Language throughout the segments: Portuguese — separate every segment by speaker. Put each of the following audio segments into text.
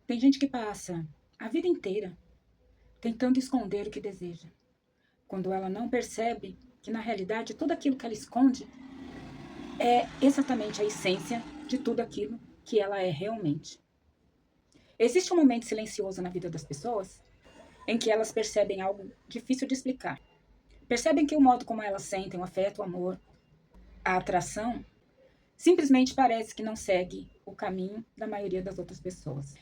Speaker 1: Tem gente que passa a vida inteira tentando esconder o que deseja, quando ela não percebe que, na realidade, tudo aquilo que ela esconde é exatamente a essência de tudo aquilo que ela é realmente. Existe um momento silencioso na vida das pessoas em que elas percebem algo difícil de explicar. Percebem que o modo como elas sentem o afeto, o amor, a atração, simplesmente parece que não segue o caminho da maioria das outras pessoas.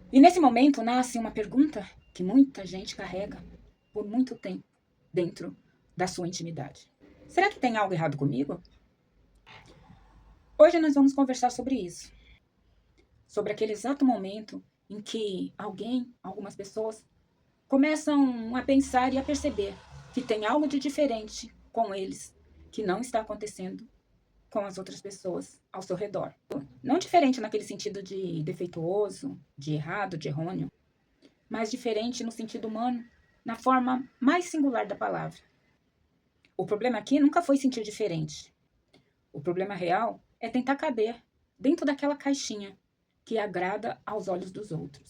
Speaker 1: E nesse momento nasce uma pergunta que muita gente carrega por muito tempo dentro da sua intimidade. Será que tem algo errado comigo? Hoje nós vamos conversar sobre isso. Sobre aquele exato momento em que algumas pessoas, começam a pensar e a perceber que tem algo de diferente com eles, que não está acontecendo com as outras pessoas ao seu redor. Não diferente naquele sentido de defeituoso, de errado, de errôneo, mas diferente no sentido humano, na forma mais singular da palavra. O problema aqui nunca foi sentir diferente. O problema real é tentar caber dentro daquela caixinha que agrada aos olhos dos outros.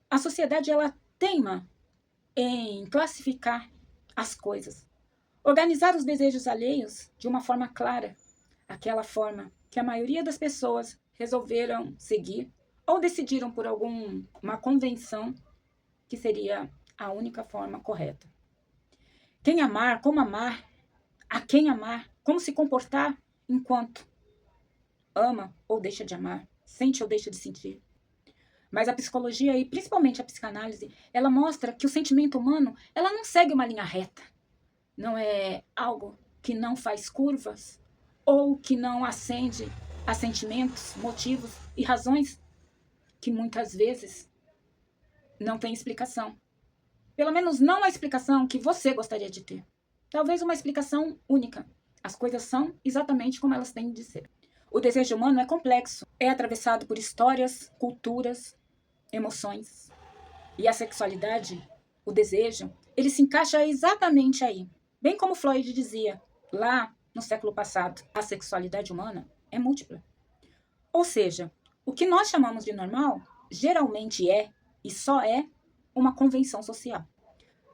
Speaker 1: A sociedade, ela teima em classificar as coisas, organizar os desejos alheios de uma forma clara, aquela forma que a maioria das pessoas resolveram seguir ou decidiram por alguma convenção que seria a única forma correta. Quem amar, a quem amar, como se comportar enquanto ama ou deixa de amar, sente ou deixa de sentir. Mas a psicologia, e principalmente a psicanálise, ela mostra que o sentimento humano, ela não segue uma linha reta. Não é algo que não faz curvas ou que não ascende a sentimentos, motivos e razões que muitas vezes não tem explicação. Pelo menos não a explicação que você gostaria de ter. Talvez uma explicação única. As coisas são exatamente como elas têm de ser. O desejo humano é complexo, é atravessado por histórias, culturas, emoções. E a sexualidade, o desejo, ele se encaixa exatamente aí. Bem como Freud dizia, lá no século passado, a sexualidade humana é múltipla. Ou seja, o que nós chamamos de normal, geralmente é, e só é, uma convenção social.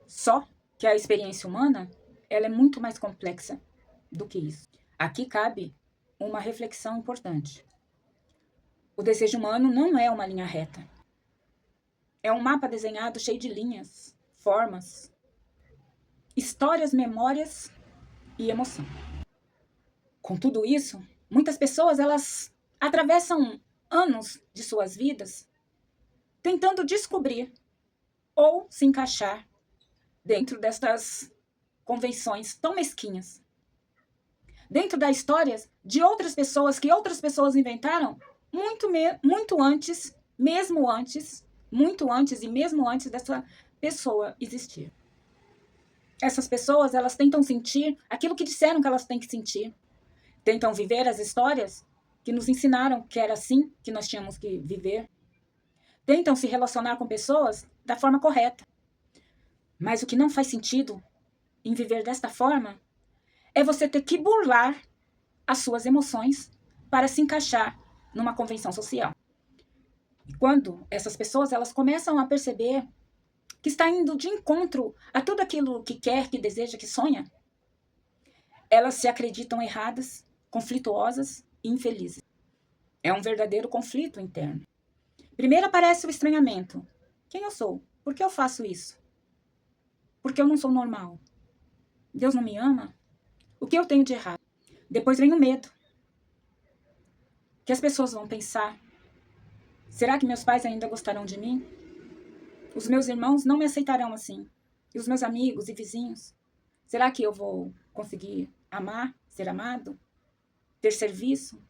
Speaker 1: Só que a experiência humana, ela é muito mais complexa do que isso. Aqui cabe uma reflexão importante. O desejo humano não é uma linha reta. É um mapa desenhado cheio de linhas, formas, histórias, memórias e emoção. Com tudo isso, muitas pessoas, elas atravessam anos de suas vidas tentando descobrir ou se encaixar dentro destas convenções tão mesquinhas. Dentro das histórias de outras pessoas que outras pessoas inventaram muito antes, muito antes e mesmo antes dessa pessoa existir. Essas pessoas, elas tentam sentir aquilo que disseram que elas têm que sentir. Tentam viver as histórias que nos ensinaram que era assim que nós tínhamos que viver. Tentam se relacionar com pessoas da forma correta. Mas o que não faz sentido em viver desta forma é você ter que burlar as suas emoções para se encaixar numa convenção social. E quando essas pessoas, elas começam a perceber que está indo de encontro a tudo aquilo que quer, que deseja, que sonha, elas se acreditam erradas, conflituosas e infelizes. É um verdadeiro conflito interno. Primeiro aparece o estranhamento. Quem eu sou? Por que eu faço isso? Por que eu não sou normal? Deus não me ama? O que eu tenho de errado? Depois vem o medo. que as pessoas vão pensar? Será que meus pais ainda gostarão de mim? Os meus irmãos não me aceitarão assim. E os meus amigos e vizinhos? Será que eu vou conseguir amar, ser amado, ter serviço,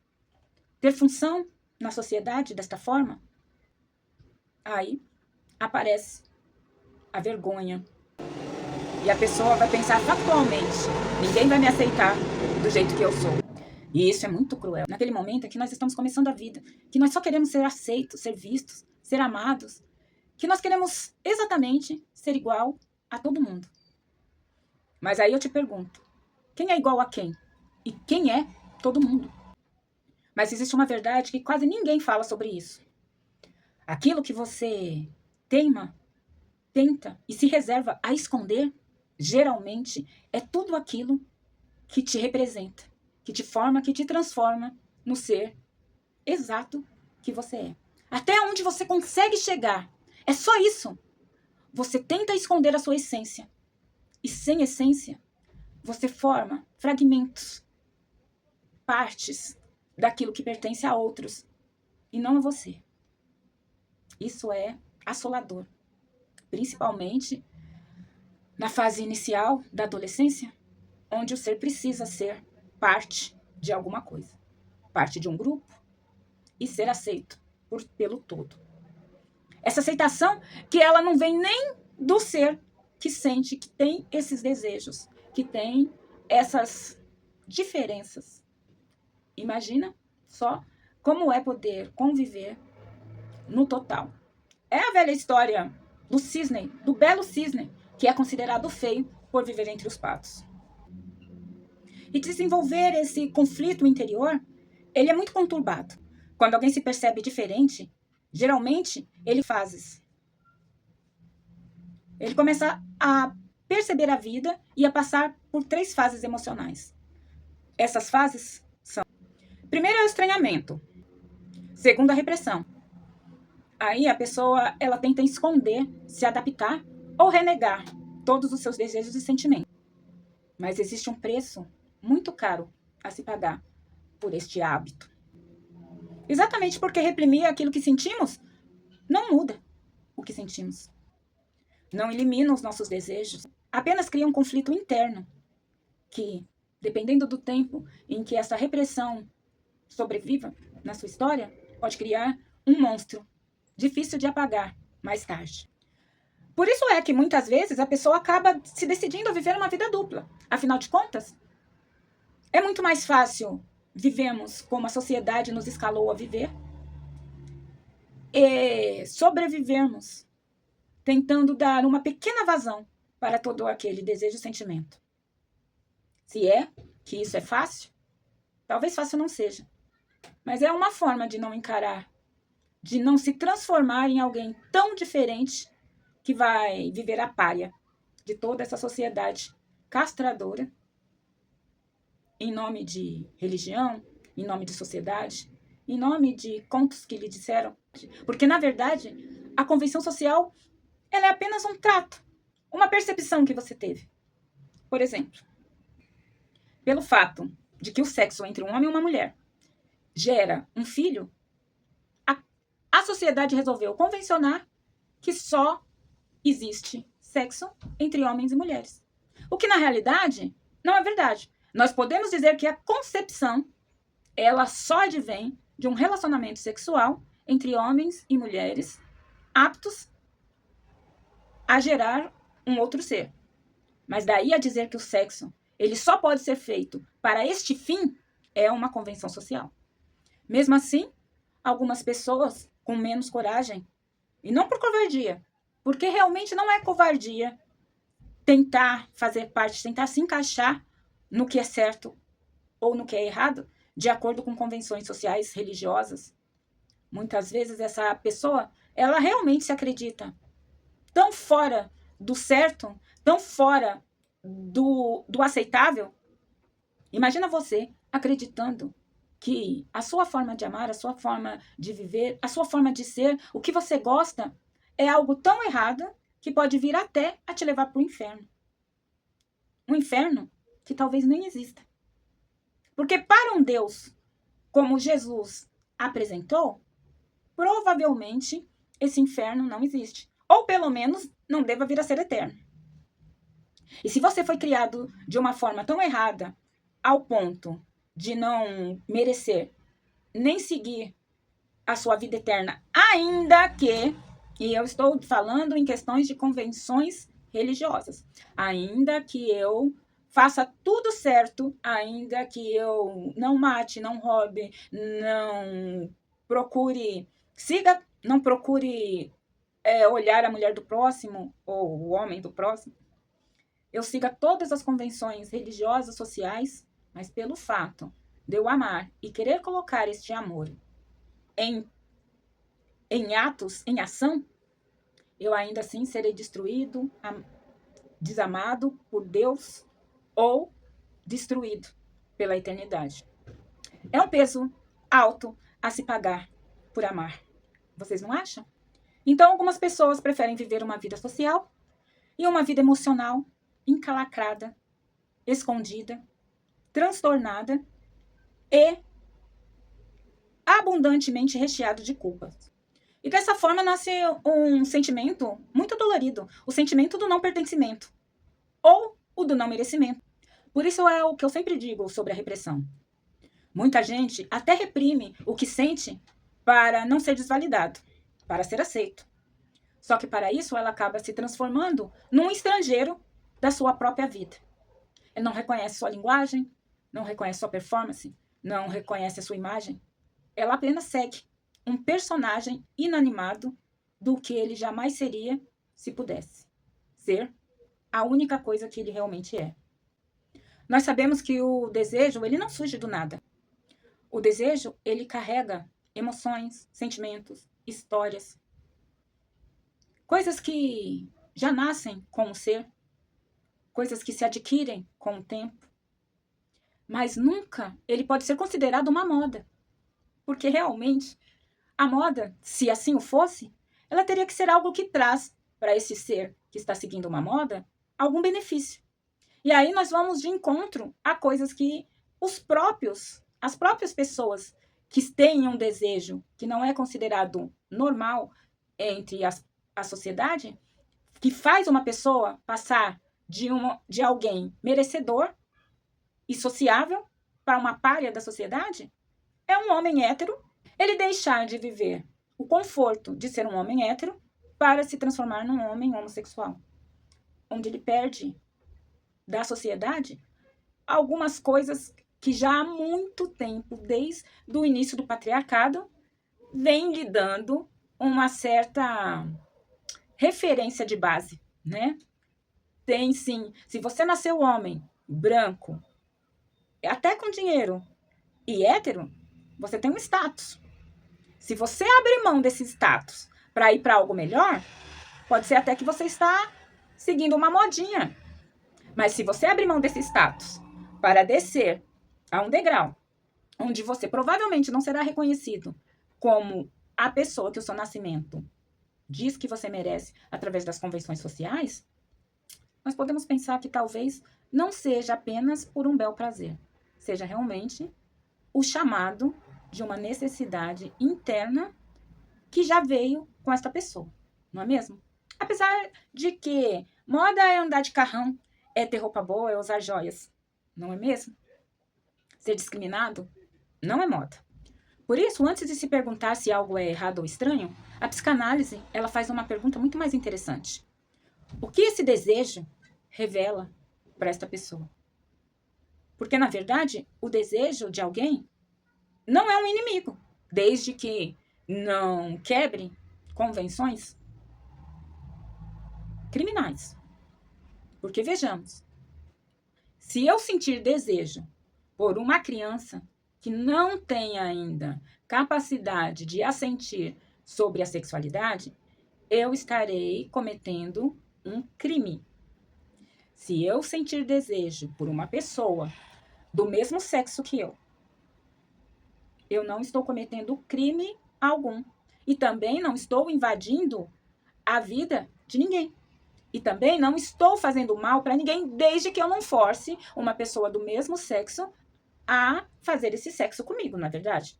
Speaker 1: ter função na sociedade desta forma? Aí aparece a vergonha. E a pessoa vai pensar factualmente: ninguém vai me aceitar do jeito que eu sou. E isso é muito cruel. Naquele momento é que nós estamos começando a vida, que nós só queremos ser aceitos, ser vistos, ser amados, que nós queremos exatamente ser igual a todo mundo. Mas aí eu te pergunto, quem é igual a quem? E quem é todo mundo? Mas existe uma verdade que quase ninguém fala sobre isso. Aquilo que você teima, tenta e se reserva a esconder, geralmente é tudo aquilo que te representa, que te forma, que te transforma no ser exato que você é. Até onde você consegue chegar. É só isso. Você tenta esconder a sua essência. E sem essência, você forma fragmentos, partes daquilo que pertence a outros e não a você. Isso é assolador. Principalmente na fase inicial da adolescência, onde o ser precisa ser parte de alguma coisa, parte de um grupo e ser aceito pelo todo. Essa aceitação que ela não vem nem do ser que sente, que tem esses desejos, que tem essas diferenças. Imagina só como é poder conviver no total. É a velha história do cisne, do belo cisne, que é considerado feio por viver entre os patos. E desenvolver esse conflito interior, ele é muito conturbado. Quando alguém se percebe diferente, geralmente ele fases. Ele começa a perceber a vida e a passar por 3 fases emocionais. Essas fases são: primeiro é o estranhamento, segundo a repressão. Aí a pessoa ela tenta esconder, se adaptar ou renegar todos os seus desejos e sentimentos. Mas existe um preço muito caro a se pagar por este hábito. Exatamente porque reprimir aquilo que sentimos não muda o que sentimos. Não elimina os nossos desejos, apenas cria um conflito interno que, dependendo do tempo em que essa repressão sobreviva na sua história, pode criar um monstro difícil de apagar mais tarde. Por isso é que muitas vezes a pessoa acaba se decidindo a viver uma vida dupla. Afinal de contas, é muito mais fácil vivermos como a sociedade nos escalou a viver e sobrevivermos tentando dar uma pequena vazão para todo aquele desejo e sentimento. Se é que isso é fácil, talvez fácil não seja. Mas é uma forma de não encarar, de não se transformar em alguém tão diferente que vai viver a pária de toda essa sociedade castradora em nome de religião, em nome de sociedade, em nome de contos que lhe disseram. Porque, na verdade, a convenção social ela é apenas um trato, uma percepção que você teve. Por exemplo, pelo fato de que o sexo entre um homem e uma mulher gera um filho, a sociedade resolveu convencionar que só existe sexo entre homens e mulheres. O que, na realidade, não é verdade. Nós podemos dizer que a concepção, ela só advém de um relacionamento sexual entre homens e mulheres aptos a gerar um outro ser. Mas daí a dizer que o sexo ele só pode ser feito para este fim é uma convenção social. Mesmo assim, algumas pessoas com menos coragem, e não por covardia, porque realmente não é covardia tentar fazer parte, tentar se encaixar no que é certo ou no que é errado, de acordo com convenções sociais religiosas. Muitas vezes essa pessoa, ela realmente se acredita tão fora do certo, tão fora do aceitável. Imagina você acreditando que a sua forma de amar, a sua forma de viver, a sua forma de ser, o que você gosta, é algo tão errado que pode vir até a te levar para o inferno. Um inferno que talvez nem exista. Porque para um Deus como Jesus apresentou, provavelmente esse inferno não existe. Ou pelo menos não deva vir a ser eterno. E se você foi criado de uma forma tão errada, ao ponto de não merecer nem seguir a sua vida eterna, ainda que, e eu estou falando em questões de convenções religiosas, ainda que eu faça tudo certo, ainda que eu não mate, não roube, não procure, não procure olhar a mulher do próximo ou o homem do próximo, eu siga todas as convenções religiosas, sociais, mas pelo fato de eu amar e querer colocar este amor em atos, em ação, eu ainda assim serei destruído, desamado por Deus ou destruído pela eternidade. É um peso alto a se pagar por amar. Vocês não acham? Então, algumas pessoas preferem viver uma vida social e uma vida emocional encalacrada, escondida, transtornada e abundantemente recheado de culpas. E dessa forma nasce um sentimento muito dolorido, o sentimento do não pertencimento ou o do não merecimento. Por isso é o que eu sempre digo sobre a repressão. Muita gente até reprime o que sente para não ser desvalidado, para ser aceito. Só que para isso ela acaba se transformando num estrangeiro da sua própria vida. Ele não reconhece sua linguagem, não reconhece sua performance, não reconhece a sua imagem. Ela apenas segue um personagem inanimado do que ele jamais seria se pudesse ser a única coisa que ele realmente é. Nós sabemos que o desejo, ele não surge do nada. O desejo, ele carrega emoções, sentimentos, histórias, coisas que já nascem com o ser, coisas que se adquirem com o tempo, mas nunca ele pode ser considerado uma moda, porque realmente a moda, se assim o fosse, ela teria que ser algo que traz para esse ser que está seguindo uma moda algum benefício. E aí nós vamos de encontro a coisas que as próprias pessoas que têm um desejo que não é considerado normal entre a sociedade, que faz uma pessoa passar de alguém merecedor e sociável para uma pária da sociedade, é um homem hétero, ele deixar de viver o conforto de ser um homem hétero para se transformar num homem homossexual, onde ele perde da sociedade algumas coisas que já há muito tempo, desde o início do patriarcado, vem lhe dando uma certa referência de base, né? Tem sim, se você nasceu homem, branco, até com dinheiro e hétero, você tem um status. Se você abrir mão desse status para ir para algo melhor, pode ser até que você está seguindo uma modinha. Mas se você abrir mão desse status para descer a um degrau onde você provavelmente não será reconhecido como a pessoa que o seu nascimento diz que você merece através das convenções sociais, nós podemos pensar que talvez não seja apenas por um bel prazer, seja realmente o chamado de uma necessidade interna que já veio com esta pessoa, não é mesmo? Apesar de que moda é andar de carrão, é ter roupa boa, é usar joias, não é mesmo? Ser discriminado não é moda. Por isso, antes de se perguntar se algo é errado ou estranho, a psicanálise ela faz uma pergunta muito mais interessante. O que esse desejo revela para esta pessoa? Porque, na verdade, o desejo de alguém não é um inimigo, desde que não quebre convenções criminais. Porque, vejamos, se eu sentir desejo por uma criança que não tem ainda capacidade de assentir sobre a sexualidade, eu estarei cometendo um crime. Se eu sentir desejo por uma pessoa do mesmo sexo que eu não estou cometendo crime algum. E também não estou invadindo a vida de ninguém. E também não estou fazendo mal para ninguém, desde que eu não force uma pessoa do mesmo sexo a fazer esse sexo comigo, não é verdade?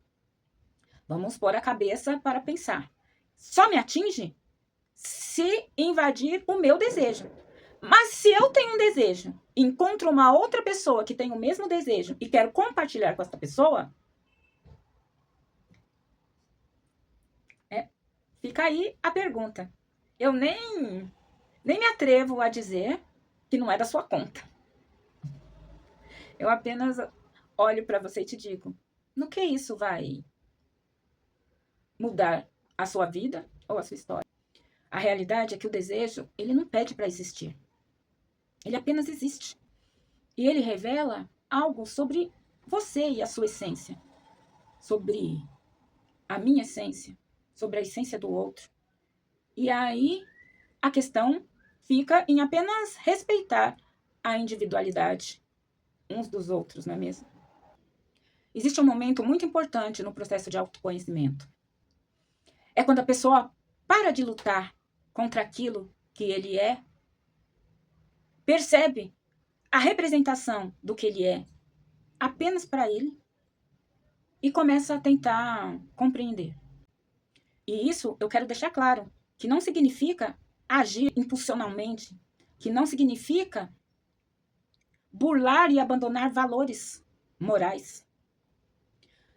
Speaker 1: Vamos pôr a cabeça para pensar. Só me atinge se invadir o meu desejo. Mas se eu tenho um desejo, encontro uma outra pessoa que tem o mesmo desejo e quero compartilhar com essa pessoa, fica aí a pergunta. Eu nem me atrevo a dizer que não é da sua conta. Eu apenas olho para você e te digo, no que isso vai mudar a sua vida ou a sua história? A realidade é que o desejo, ele não pede para existir. Ele apenas existe. E ele revela algo sobre você e a sua essência. Sobre a minha essência. Sobre a essência do outro. E aí, a questão fica em apenas respeitar a individualidade uns dos outros, não é mesmo? Existe um momento muito importante no processo de autoconhecimento. É quando a pessoa para de lutar contra aquilo que ele é, percebe a representação do que ele é apenas para ele e começa a tentar compreender. E isso eu quero deixar claro, que não significa agir impulsionalmente, que não significa burlar e abandonar valores morais.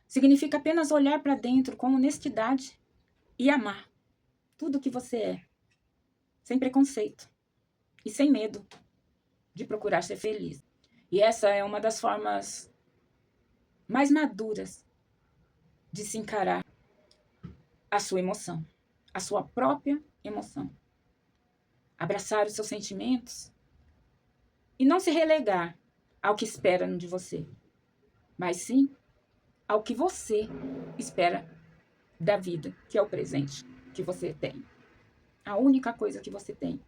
Speaker 1: Significa apenas olhar para dentro com honestidade e amar tudo que você é, sem preconceito e sem medo de procurar ser feliz. E essa é uma das formas mais maduras de se encarar a sua emoção, a sua própria emoção. Abraçar os seus sentimentos e não se relegar ao que esperam de você, mas sim ao que você espera da vida, que é o presente que você tem. A única coisa que você tem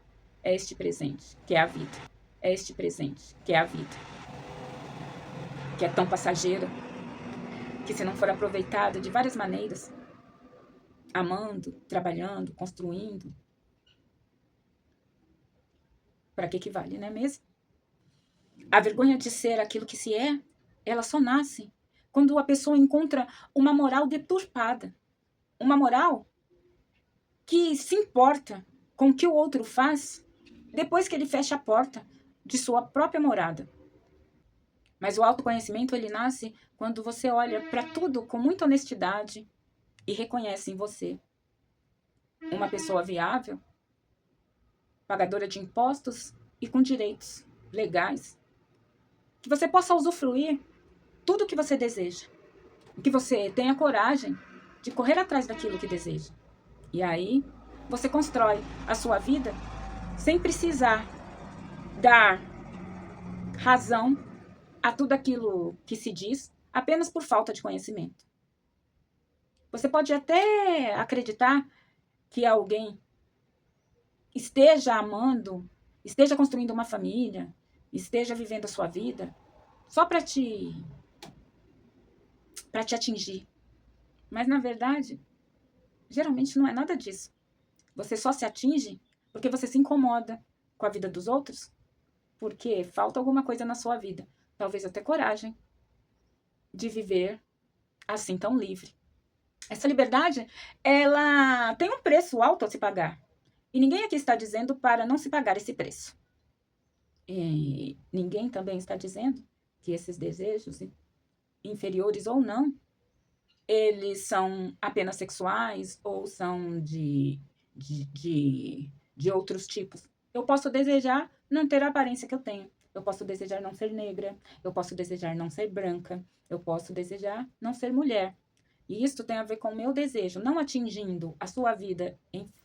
Speaker 1: é este presente, que é a vida. É este presente, que é a vida. Que é tão passageira, que se não for aproveitada de várias maneiras, amando, trabalhando, construindo, para que vale, não é mesmo? A vergonha de ser aquilo que se é, ela só nasce quando a pessoa encontra uma moral deturpada. Uma moral que se importa com o que o outro faz depois que ele fecha a porta de sua própria morada. Mas o autoconhecimento, ele nasce quando você olha para tudo com muita honestidade e reconhece em você uma pessoa viável, pagadora de impostos e com direitos legais, que você possa usufruir tudo o que você deseja, que você tenha coragem de correr atrás daquilo que deseja. E aí, você constrói a sua vida sem precisar dar razão a tudo aquilo que se diz apenas por falta de conhecimento. Você pode até acreditar que alguém esteja amando, esteja construindo uma família, esteja vivendo a sua vida só para te atingir. Mas, na verdade, geralmente não é nada disso. Você só se atinge porque você se incomoda com a vida dos outros, porque falta alguma coisa na sua vida. Talvez até coragem de viver assim tão livre. Essa liberdade, ela tem um preço alto a se pagar. E ninguém aqui está dizendo para não se pagar esse preço. E ninguém também está dizendo que esses desejos, inferiores ou não, eles são apenas sexuais ou são de outros tipos. Eu posso desejar não ter a aparência que eu tenho. Eu posso desejar não ser negra. Eu posso desejar não ser branca. Eu posso desejar não ser mulher. E isso tem a ver com o meu desejo, não atingindo a sua vida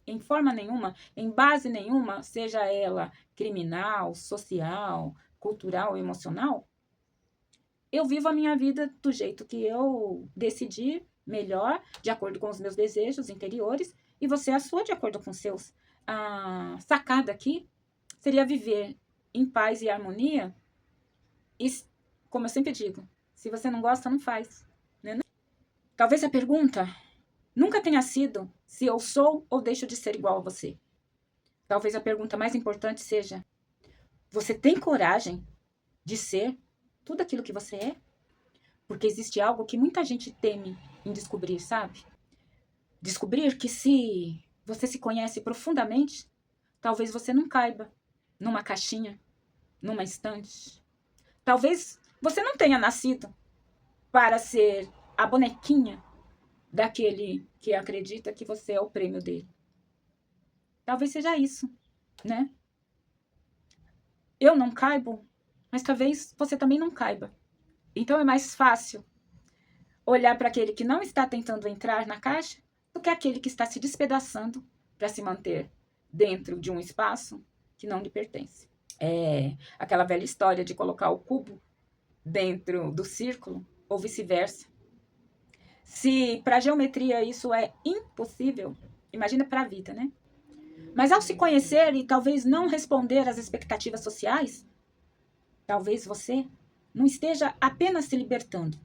Speaker 1: em forma nenhuma, em base nenhuma, seja ela criminal, social, cultural, emocional. Eu vivo a minha vida do jeito que eu decidi, melhor, de acordo com os meus desejos interiores, e você a sua de acordo com os seus. A sacada aqui seria viver em paz e harmonia. E, como eu sempre digo, se você não gosta, não faz. Né? Talvez a pergunta nunca tenha sido se eu sou ou deixo de ser igual a você. Talvez a pergunta mais importante seja: você tem coragem de ser tudo aquilo que você é? Porque existe algo que muita gente teme em descobrir, sabe? Descobrir que se você se conhece profundamente, talvez você não caiba numa caixinha, numa estante. Talvez você não tenha nascido para ser a bonequinha daquele que acredita que você é o prêmio dele. Talvez seja isso, né? Eu não caibo, mas talvez você também não caiba. Então é mais fácil olhar para aquele que não está tentando entrar na caixa do que aquele que está se despedaçando para se manter dentro de um espaço que não lhe pertence. É aquela velha história de colocar o cubo dentro do círculo ou vice-versa. Se para a geometria isso é impossível, imagina para a vida, né? Mas ao se conhecer e talvez não responder às expectativas sociais, talvez você não esteja apenas se libertando.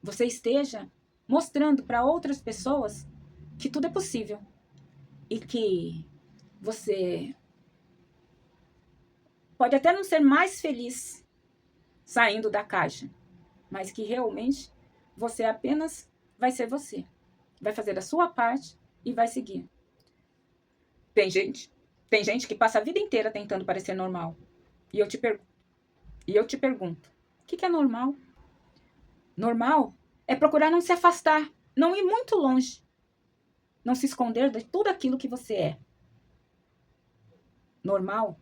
Speaker 1: Você esteja mostrando para outras pessoas que tudo é possível e que você pode até não ser mais feliz saindo da caixa, mas que realmente você apenas vai ser você. Vai fazer a sua parte e vai seguir. Tem gente que passa a vida inteira tentando parecer normal. E eu te pergunto, o que é normal? Normal é procurar não se afastar, não ir muito longe, não se esconder de tudo aquilo que você é. Normal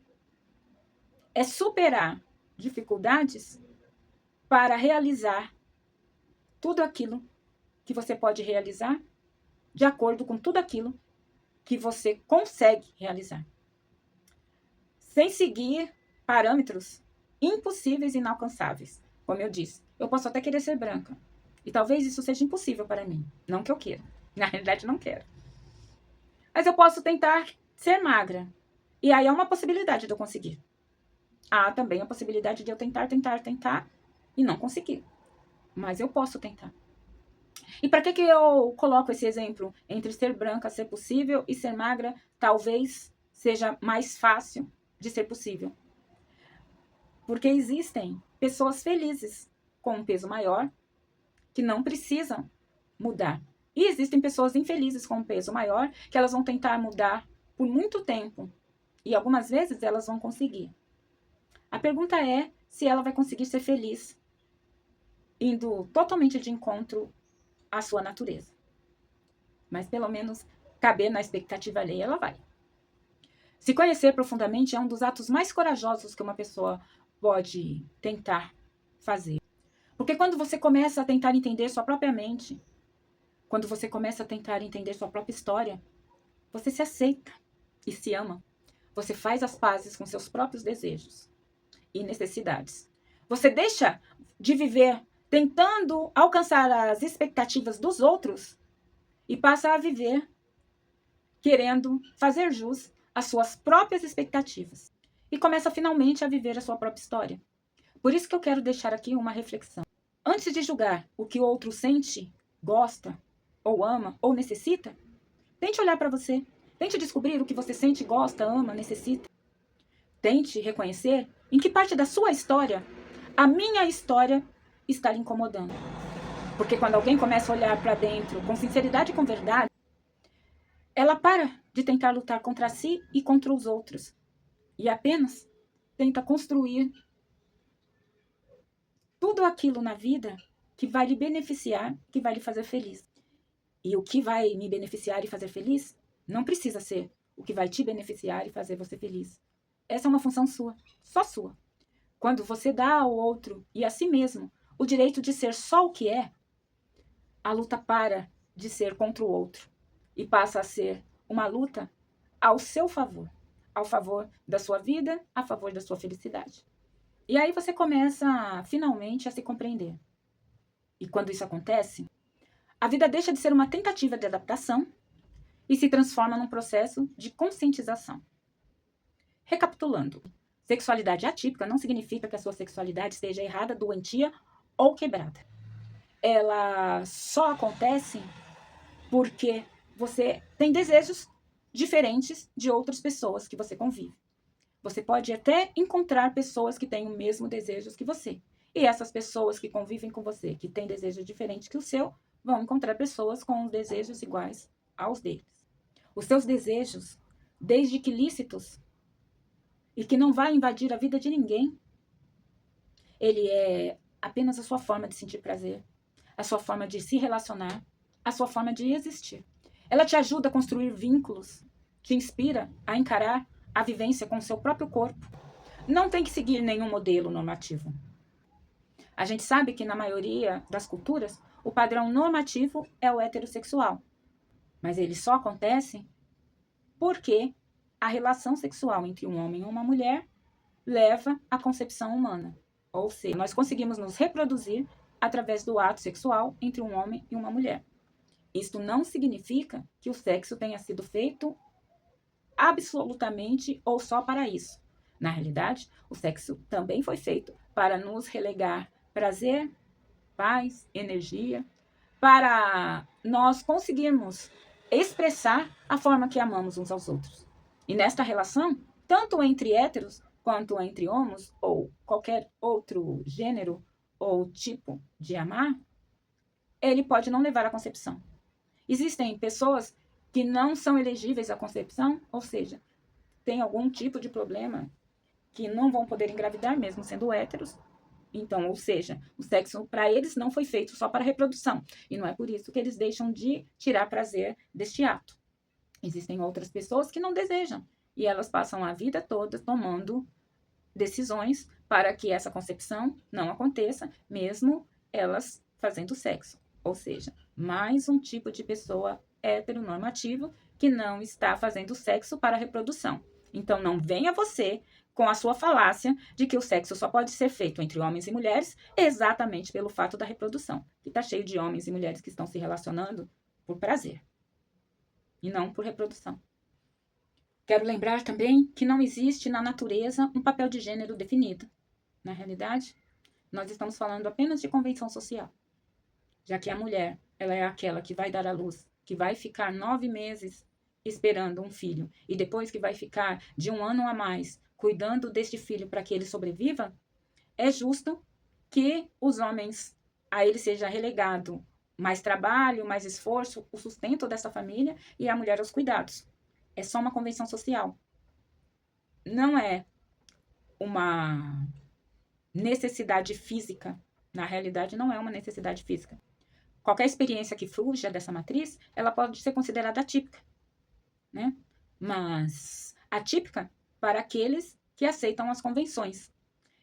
Speaker 1: é superar dificuldades para realizar tudo aquilo que você pode realizar de acordo com tudo aquilo que você consegue realizar. Sem seguir parâmetros impossíveis e inalcançáveis. Como eu disse, eu posso até querer ser branca. E talvez isso seja impossível para mim. Não que eu queira. Na realidade, não quero. Mas eu posso tentar ser magra. E aí é uma possibilidade de eu conseguir. Há também a possibilidade de eu tentar e não conseguir. Mas eu posso tentar. E para que eu coloco esse exemplo? Entre ser branca ser possível e ser magra talvez seja mais fácil de ser possível. Porque existem pessoas felizes com um peso maior que não precisam mudar. E existem pessoas infelizes com um peso maior que elas vão tentar mudar por muito tempo. E algumas vezes elas vão conseguir. A pergunta é se ela vai conseguir ser feliz indo totalmente de encontro à sua natureza. Mas pelo menos caber na expectativa alheia ela vai. Se conhecer profundamente é um dos atos mais corajosos que uma pessoa pode tentar fazer. Porque quando você começa a tentar entender sua própria mente, quando você começa a tentar entender sua própria história, você se aceita e se ama. Você faz as pazes com seus próprios desejos e necessidades. Você deixa de viver tentando alcançar as expectativas dos outros e passa a viver querendo fazer jus às suas próprias expectativas. E começa finalmente a viver a sua própria história. Por isso que eu quero deixar aqui uma reflexão. Antes de julgar o que o outro sente, gosta, ou ama, ou necessita, tente olhar para você. Tente descobrir o que você sente, gosta, ama, necessita. Tente reconhecer em que parte da sua história a minha história está lhe incomodando. Porque quando alguém começa a olhar para dentro com sinceridade e com verdade, ela para de tentar lutar contra si e contra os outros. E apenas tenta construir tudo aquilo na vida que vai lhe beneficiar, que vai lhe fazer feliz. E o que vai me beneficiar e fazer feliz não precisa ser o que vai te beneficiar e fazer você feliz. Essa é uma função sua, só sua. Quando você dá ao outro e a si mesmo o direito de ser só o que é, a luta para de ser contra o outro e passa a ser uma luta ao seu favor, ao favor da sua vida, a favor da sua felicidade. E aí você começa finalmente a se compreender. E quando isso acontece, a vida deixa de ser uma tentativa de adaptação e se transforma num processo de conscientização. Recapitulando, sexualidade atípica não significa que a sua sexualidade esteja errada, doentia ou quebrada. Ela só acontece porque você tem desejos diferentes de outras pessoas que você convive. Você pode até encontrar pessoas que têm o mesmo desejos que você. E essas pessoas que convivem com você, que têm desejos diferentes que o seu, vão encontrar pessoas com desejos iguais aos deles. Os seus desejos, desde que lícitos e que não vai invadir a vida de ninguém, ele é apenas a sua forma de sentir prazer, a sua forma de se relacionar, a sua forma de existir. Ela te ajuda a construir vínculos, te inspira a encarar a vivência com o seu próprio corpo. Não tem que seguir nenhum modelo normativo. A gente sabe que na maioria das culturas, o padrão normativo é o heterossexual. Mas ele só acontece porque a relação sexual entre um homem e uma mulher leva à concepção humana. Ou seja, nós conseguimos nos reproduzir através do ato sexual entre um homem e uma mulher. Isto não significa que o sexo tenha sido feito absolutamente ou só para isso. Na realidade, o sexo também foi feito para nos relegar prazer, paz, energia, para nós conseguirmos expressar a forma que amamos uns aos outros. E nesta relação, tanto entre héteros quanto entre homos, ou qualquer outro gênero ou tipo de amar, ele pode não levar à concepção. Existem pessoas que não são elegíveis à concepção, ou seja, têm algum tipo de problema que não vão poder engravidar mesmo sendo héteros. Então, ou seja, o sexo para eles não foi feito só para reprodução. E não é por isso que eles deixam de tirar prazer deste ato. Existem outras pessoas que não desejam. E elas passam a vida toda tomando decisões para que essa concepção não aconteça, mesmo elas fazendo sexo. Ou seja, mais um tipo de pessoa heteronormativa que não está fazendo sexo para reprodução. Então, não venha você com a sua falácia de que o sexo só pode ser feito entre homens e mulheres exatamente pelo fato da reprodução. Que está cheio de homens e mulheres que estão se relacionando por prazer e não por reprodução. Quero lembrar também que não existe na natureza um papel de gênero definido. Na realidade, nós estamos falando apenas de convenção social. Já que a mulher, ela é aquela que vai dar à luz, que vai ficar 9 meses esperando um filho, e depois que vai ficar de 1 ano a mais cuidando deste filho para que ele sobreviva, é justo que os homens, a ele seja relegado mais trabalho, mais esforço, o sustento dessa família, e a mulher aos cuidados. É só uma convenção social. Não é uma necessidade física. Na realidade, não é uma necessidade física. Qualquer experiência que fuja dessa matriz, ela pode ser considerada atípica, né? Mas atípica para aqueles que aceitam as convenções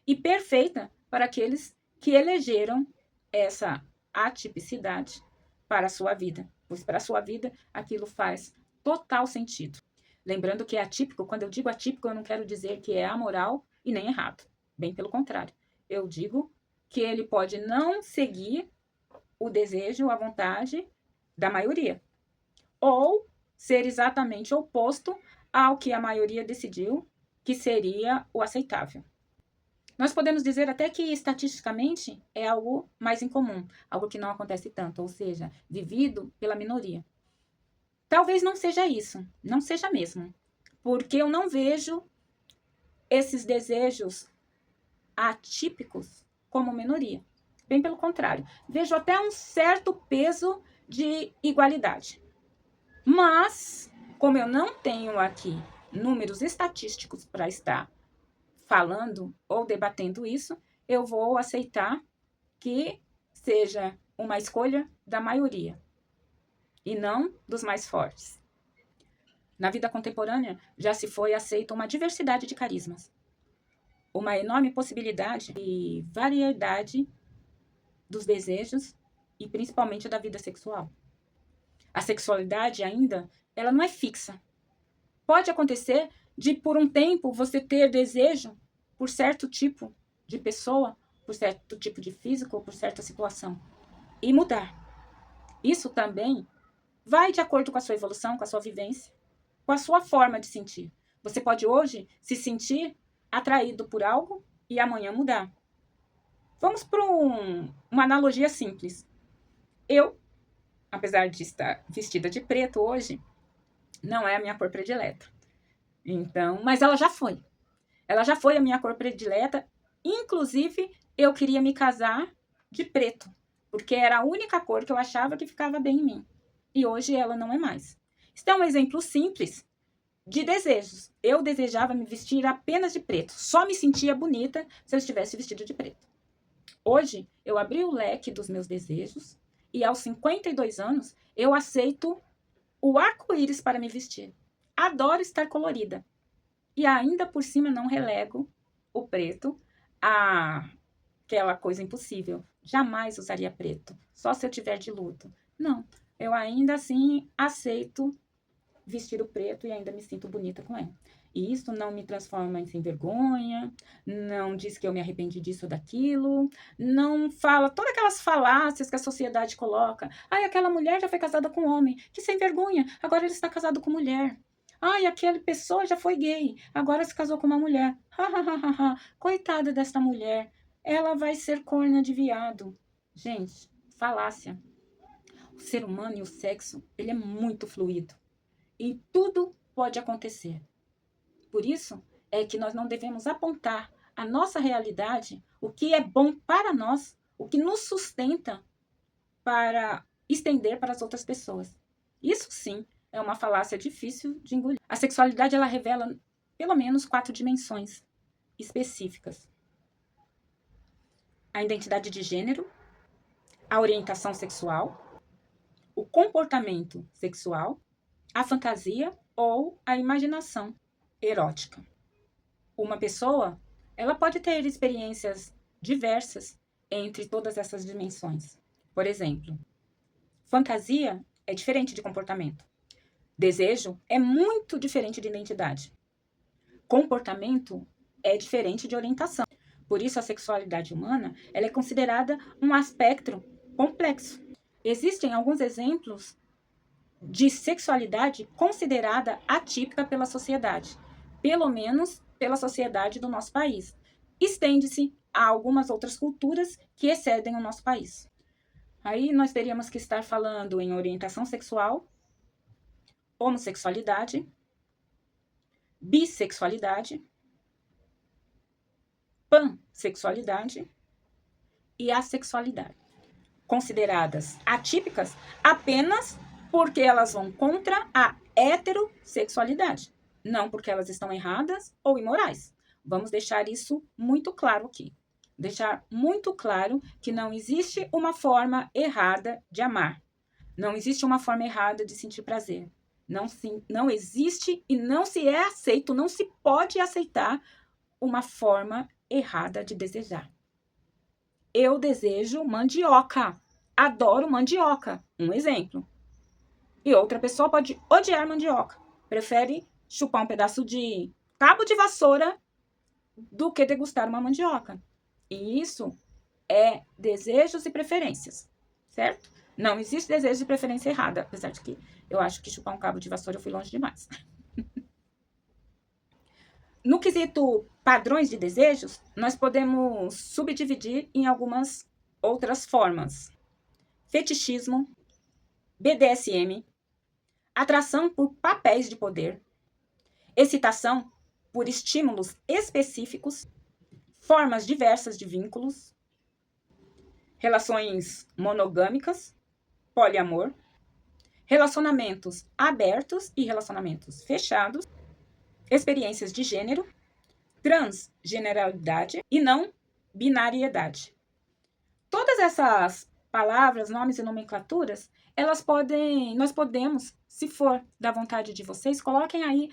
Speaker 1: e perfeita para aqueles que elegeram essa atipicidade para a sua vida, pois para a sua vida aquilo faz total sentido. Lembrando que é atípico, quando eu digo atípico, eu não quero dizer que é amoral e nem errado, bem pelo contrário. Eu digo que ele pode não seguir o desejo, a vontade da maioria, ou ser exatamente oposto ao que a maioria decidiu que seria o aceitável. Nós podemos dizer até que estatisticamente é algo mais incomum, algo que não acontece tanto, ou seja, vivido pela minoria. Talvez não seja isso, não seja mesmo, porque eu não vejo esses desejos atípicos como minoria. Bem pelo contrário, vejo até um certo peso de igualdade. Mas, como eu não tenho aqui números estatísticos para estar falando ou debatendo isso, eu vou aceitar que seja uma escolha da maioria e não dos mais fortes. Na vida contemporânea, já se foi aceita uma diversidade de carismas, uma enorme possibilidade e variedade dos desejos e principalmente da vida sexual. A sexualidade ainda, ela não é fixa. Pode acontecer de, por um tempo, você ter desejo por certo tipo de pessoa, por certo tipo de físico, ou por certa situação, e mudar. Isso também vai de acordo com a sua evolução, com a sua vivência, com a sua forma de sentir. Você pode hoje se sentir atraído por algo e amanhã mudar. Vamos para uma analogia simples. Eu, apesar de estar vestida de preto hoje, não é a minha cor predileta. Então, mas ela já foi. Ela já foi a minha cor predileta. Inclusive, eu queria me casar de preto. porque era a única cor que eu achava que ficava bem em mim. E hoje ela não é mais. Isso é um exemplo simples de desejos. Eu desejava me vestir apenas de preto. Só me sentia bonita se eu estivesse vestida de preto. Hoje, eu abri o leque dos meus desejos e aos 52 anos, eu aceito o arco-íris para me vestir. Adoro estar colorida. E ainda por cima não relego o preto a aquela coisa impossível. Jamais usaria preto, só se eu tiver de luto. Não, eu ainda assim aceito vestir o preto e ainda me sinto bonita com ele. E isso não me transforma em sem vergonha, não diz que eu me arrependi disso ou daquilo, não fala todas aquelas falácias que a sociedade coloca. Ai, aquela mulher já foi casada com homem, que sem vergonha, agora ele está casado com mulher. Ai, aquela pessoa já foi gay, agora se casou com uma mulher. Coitada desta mulher, ela vai ser corna de viado. Gente, falácia. O ser humano e o sexo, ele é muito fluido. E tudo pode acontecer. Por isso é que nós não devemos apontar a nossa realidade, o que é bom para nós, o que nos sustenta para estender para as outras pessoas. Isso sim é uma falácia difícil de engolir. A sexualidade ela revela pelo menos 4 dimensões específicas: a identidade de gênero, a orientação sexual, o comportamento sexual, a fantasia ou a imaginação erótica. Uma pessoa, ela pode ter experiências diversas entre todas essas dimensões. Por exemplo, fantasia é diferente de comportamento. Desejo é muito diferente de identidade. Comportamento é diferente de orientação. Por isso, a sexualidade humana ela é considerada um aspecto complexo. Existem alguns exemplos de sexualidade considerada atípica pela sociedade, pelo menos pela sociedade do nosso país. Estende-se a algumas outras culturas que excedem o nosso país. Aí nós teríamos que estar falando em orientação sexual, homossexualidade, bissexualidade, pansexualidade e assexualidade, consideradas atípicas apenas porque elas vão contra a heterossexualidade, não porque elas estão erradas ou imorais. Vamos deixar isso muito claro aqui. Deixar muito claro que não existe uma forma errada de amar. Não existe uma forma errada de sentir prazer. Não existe e não se é aceito, não se pode aceitar uma forma errada de desejar. Eu desejo mandioca. Adoro mandioca. Um exemplo. E outra pessoa pode odiar mandioca. Prefere chupar um pedaço de cabo de vassoura do que degustar uma mandioca. E isso é desejos e preferências, certo? Não existe desejo e preferência errada, apesar de que eu acho que chupar um cabo de vassoura eu fui longe demais. No quesito padrões de desejos, nós podemos subdividir em algumas outras formas. Fetichismo, BDSM, atração por papéis de poder, excitação por estímulos específicos, formas diversas de vínculos, relações monogâmicas, poliamor, relacionamentos abertos e relacionamentos fechados, experiências de gênero, transgeneralidade e não binariedade. Todas essas palavras, nomes e nomenclaturas, nós podemos, se for da vontade de vocês, coloquem aí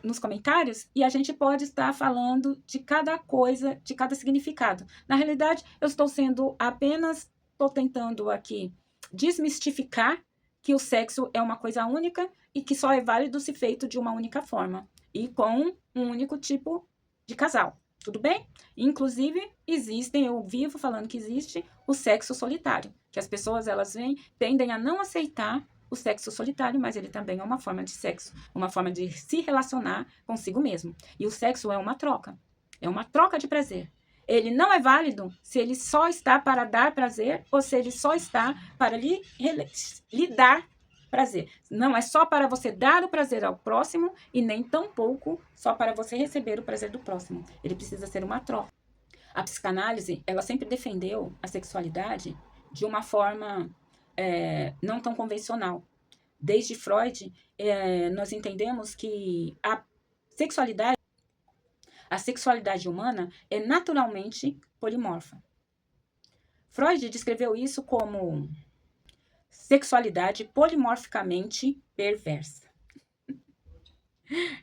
Speaker 1: nos comentários e a gente pode estar falando de cada coisa, de cada significado. Na realidade, eu estou tentando aqui desmistificar que o sexo é uma coisa única e que só é válido se feito de uma única forma e com um único tipo de casal. Tudo bem? Inclusive, eu vivo falando que existe o sexo solitário, que as pessoas tendem a não aceitar o sexo solitário, mas ele também é uma forma de sexo, uma forma de se relacionar consigo mesmo. E o sexo é uma troca de prazer. Ele não é válido se ele só está para dar prazer ou se ele só está para lhe dar prazer. Não é só para você dar o prazer ao próximo e nem tampouco só para você receber o prazer do próximo. Ele precisa ser uma troca. A psicanálise, ela sempre defendeu a sexualidade de uma forma não tão convencional. Desde Freud, nós entendemos que a sexualidade humana é naturalmente polimorfa. Freud descreveu isso como sexualidade polimorficamente perversa.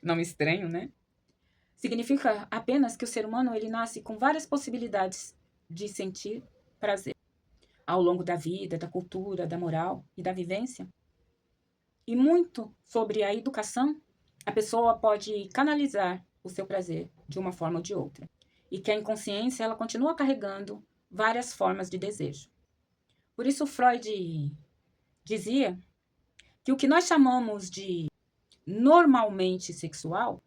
Speaker 1: Nome estranho, né? Significa apenas que o ser humano ele nasce com várias possibilidades de sentir prazer ao longo da vida, da cultura, da moral e da vivência. E muito sobre a educação, a pessoa pode canalizar o seu prazer de uma forma ou de outra. E que a inconsciência ela continua carregando várias formas de desejo. Por isso Freud dizia que o que nós chamamos de normalmente sexual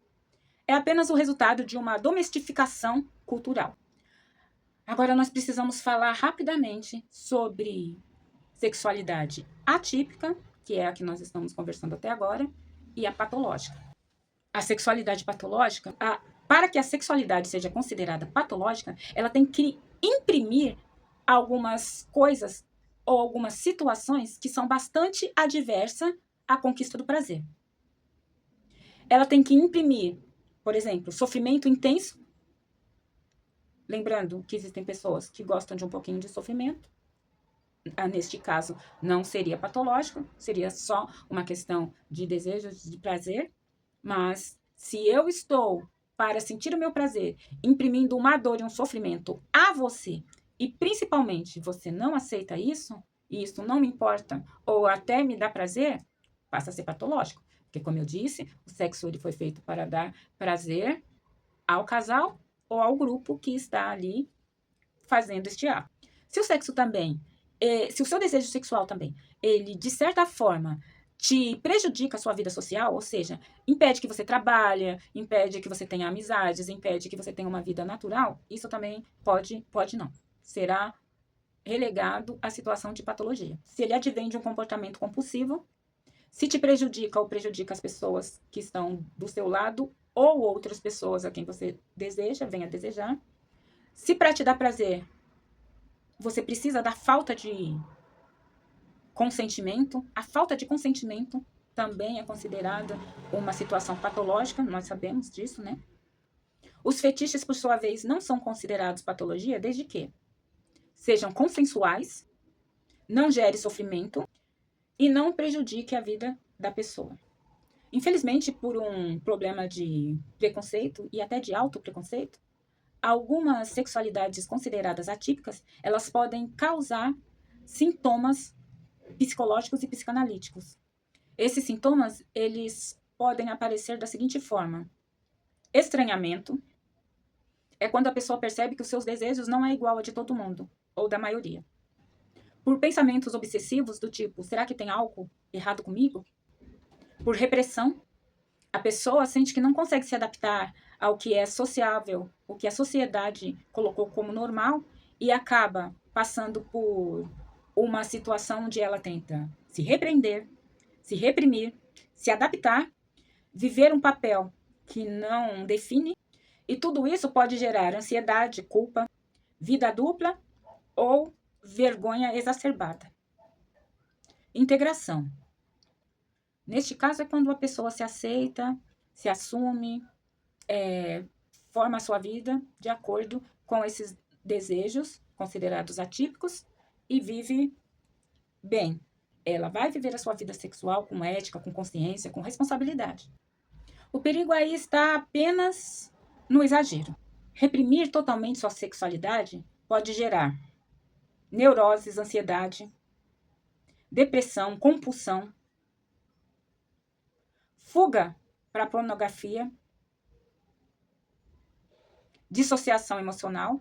Speaker 1: é apenas o resultado de uma domesticação cultural. Agora nós precisamos falar rapidamente sobre sexualidade atípica, que é a que nós estamos conversando até agora, e a patológica. A sexualidade patológica, para que a sexualidade seja considerada patológica, ela tem que imprimir algumas coisas ou algumas situações que são bastante adversas à conquista do prazer. Ela tem que imprimir, por exemplo, sofrimento intenso. Lembrando que existem pessoas que gostam de um pouquinho de sofrimento. Neste caso, não seria patológico, seria só uma questão de desejo, de prazer. Mas se eu estou, para sentir o meu prazer, imprimindo uma dor e um sofrimento a você, e principalmente você não aceita isso, e isso não me importa, ou até me dá prazer, passa a ser patológico. Porque, como eu disse, o sexo ele foi feito para dar prazer ao casal ou ao grupo que está ali fazendo este ato. Se o sexo também, se o seu desejo sexual também, ele, de certa forma, te prejudica a sua vida social, ou seja, impede que você trabalhe, impede que você tenha amizades, impede que você tenha uma vida natural, isso também pode não. Será relegado à situação de patologia. Se ele advém de um comportamento compulsivo, se te prejudica ou prejudica as pessoas que estão do seu lado ou outras pessoas a quem você deseja, venha desejar. Se para te dar prazer, você precisa da falta de consentimento, a falta de consentimento também é considerada uma situação patológica, nós sabemos disso, né? Os fetiches, por sua vez, não são considerados patologia desde que sejam consensuais, não gere sofrimento e não prejudique a vida da pessoa. Infelizmente, por um problema de preconceito e até de autopreconceito, algumas sexualidades consideradas atípicas, elas podem causar sintomas psicológicos e psicanalíticos. Esses sintomas, eles podem aparecer da seguinte forma: estranhamento é quando a pessoa percebe que os seus desejos não é igual a de todo mundo, ou da maioria. Por pensamentos obsessivos do tipo, será que tem algo errado comigo? Por repressão, a pessoa sente que não consegue se adaptar ao que é sociável, o que a sociedade colocou como normal, e acaba passando por uma situação onde ela tenta se repreender, se reprimir, se adaptar, viver um papel que não define, e tudo isso pode gerar ansiedade, culpa, vida dupla ou vergonha exacerbada. Integração. Neste caso é quando a pessoa se aceita, se assume, forma a sua vida de acordo com esses desejos considerados atípicos e vive bem. Ela vai viver a sua vida sexual com ética, com consciência, com responsabilidade. O perigo aí está apenas no exagero. Reprimir totalmente sua sexualidade pode gerar neuroses, ansiedade, depressão, compulsão, fuga para a pornografia, dissociação emocional.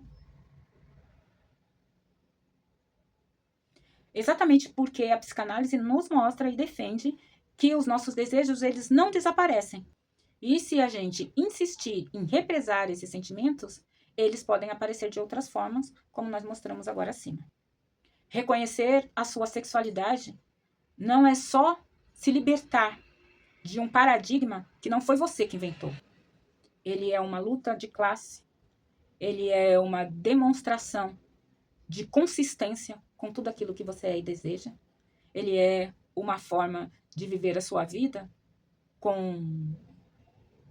Speaker 1: Exatamente porque a psicanálise nos mostra e defende que os nossos desejos eles não desaparecem. E se a gente insistir em represar esses sentimentos, eles podem aparecer de outras formas, como nós mostramos agora acima. Reconhecer a sua sexualidade não é só se libertar de um paradigma que não foi você que inventou. Ele é uma luta de classe, ele é uma demonstração de consistência com tudo aquilo que você é e deseja. Ele é uma forma de viver a sua vida com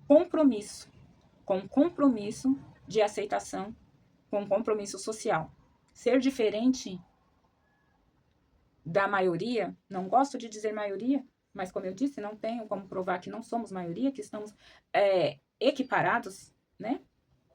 Speaker 1: compromisso, com compromisso de aceitação, com compromisso social. Ser diferente da maioria, não gosto de dizer maioria, mas como eu disse, não tenho como provar que não somos maioria, que estamos equiparados, né?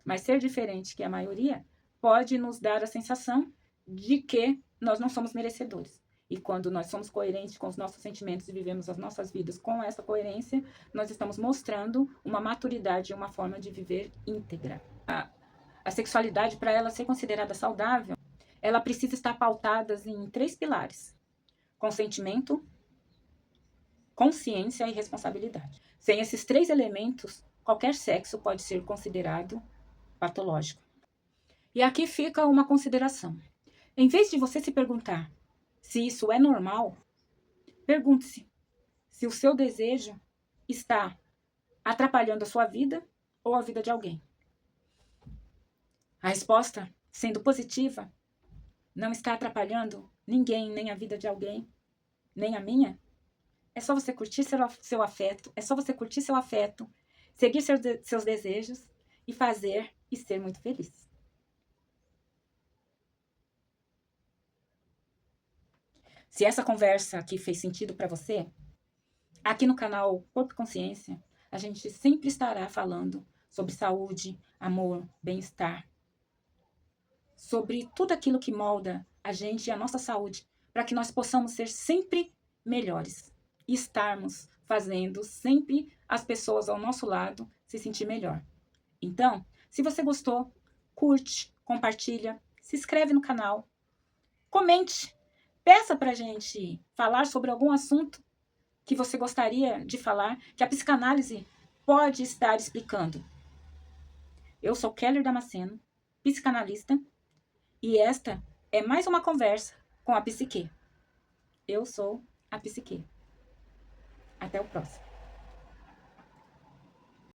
Speaker 1: Mas ser diferente que a maioria pode nos dar a sensação de que nós não somos merecedores. E quando nós somos coerentes com os nossos sentimentos e vivemos as nossas vidas com essa coerência, nós estamos mostrando uma maturidade e uma forma de viver íntegra. A sexualidade, para ela ser considerada saudável, ela precisa estar pautada em 3 pilares: consentimento, consciência e responsabilidade. Sem esses 3 elementos, qualquer sexo pode ser considerado patológico. E aqui fica uma consideração. Em vez de você se perguntar se isso é normal, pergunte-se se o seu desejo está atrapalhando a sua vida ou a vida de alguém. A resposta, sendo positiva, não está atrapalhando ninguém, nem a vida de alguém, nem a minha. É só você curtir seu afeto, seguir seus desejos e fazer e ser muito feliz. Se essa conversa aqui fez sentido para você, aqui no canal Corpo e Consciência, a gente sempre estará falando sobre saúde, amor, bem-estar, sobre tudo aquilo que molda a gente e a nossa saúde, para que nós possamos ser sempre melhores e estarmos fazendo sempre as pessoas ao nosso lado se sentir melhor. Então, se você gostou, curte, compartilha, se inscreve no canal, comente, peça para a gente falar sobre algum assunto que você gostaria de falar, que a psicanálise pode estar explicando. Eu sou Keller Damasceno, psicanalista, e esta é mais uma conversa com a Psique. Eu sou a Psique. Até o próximo.